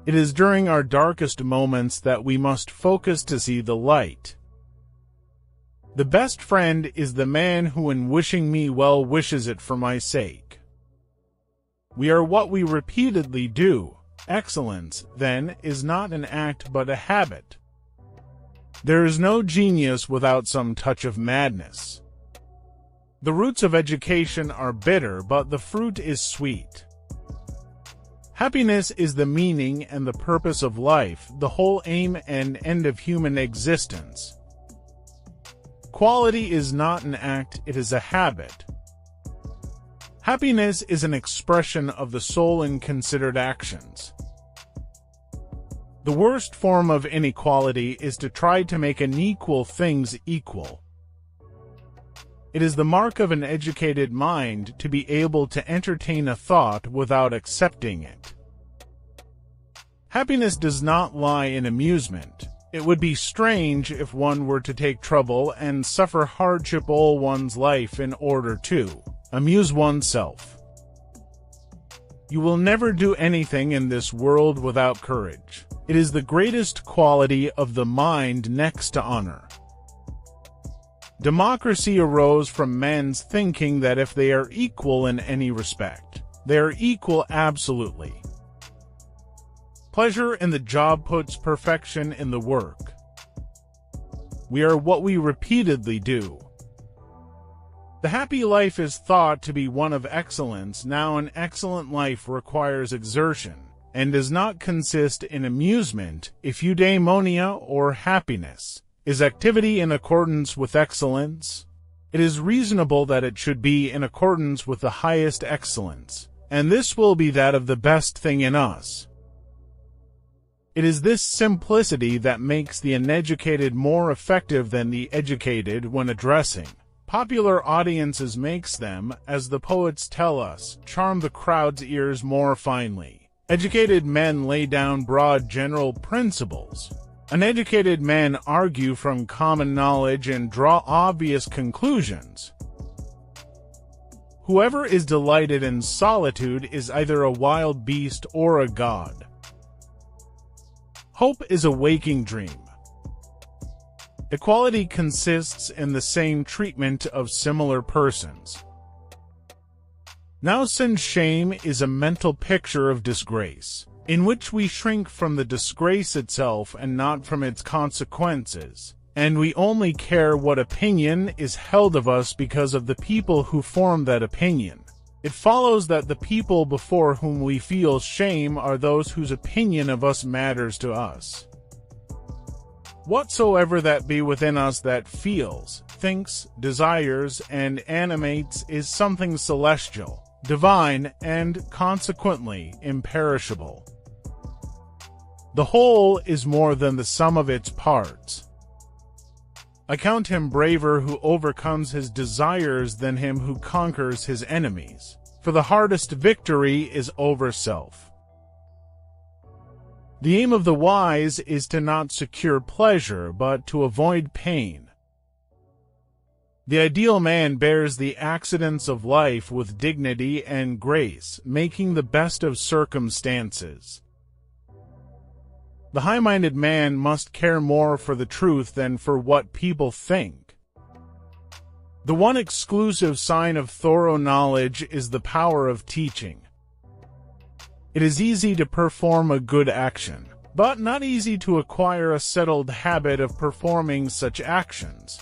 It is during our darkest moments that we must focus to see the light. The best friend is the man who in wishing me well wishes it for my sake. We are what we repeatedly do. Excellence, then, is not an act but a habit. There is no genius without some touch of madness. The roots of education are bitter, but the fruit is sweet. Happiness is the meaning and the purpose of life, the whole aim and end of human existence. Quality is not an act, it is a habit. Happiness is an expression of the soul in considered actions. The worst form of inequality is to try to make unequal things equal. It is the mark of an educated mind to be able to entertain a thought without accepting it. Happiness does not lie in amusement. It would be strange if one were to take trouble and suffer hardship all one's life in order to amuse oneself. You will never do anything in this world without courage. It is the greatest quality of the mind next to honor. Democracy arose from men's thinking that if they are equal in any respect, they are equal absolutely. Pleasure in the job puts perfection in the work. We are what we repeatedly do. The happy life is thought to be one of excellence. Now an excellent life requires exertion, and does not consist in amusement, eudaimonia, or happiness. Is activity in accordance with excellence? It is reasonable that it should be in accordance with the highest excellence, and this will be that of the best thing in us. It is this simplicity that makes the uneducated more effective than the educated when addressing popular audiences, makes them, as the poets tell us, charm the crowd's ears more finely. Educated men lay down broad general principles. Uneducated men argue from common knowledge and draw obvious conclusions. Whoever is delighted in solitude is either a wild beast or a god. Hope is a waking dream. Equality consists in the same treatment of similar persons. Now, since shame is a mental picture of disgrace, in which we shrink from the disgrace itself and not from its consequences, and we only care what opinion is held of us because of the people who form that opinion, it follows that the people before whom we feel shame are those whose opinion of us matters to us. Whatsoever that be within us that feels, thinks, desires, and animates is something celestial, divine, and, consequently, imperishable. The whole is more than the sum of its parts. I count him braver who overcomes his desires than him who conquers his enemies, for the hardest victory is over self. The aim of the wise is to not secure pleasure, but to avoid pain. The ideal man bears the accidents of life with dignity and grace, making the best of circumstances. The high-minded man must care more for the truth than for what people think. The one exclusive sign of thorough knowledge is the power of teaching. It is easy to perform a good action, but not easy to acquire a settled habit of performing such actions.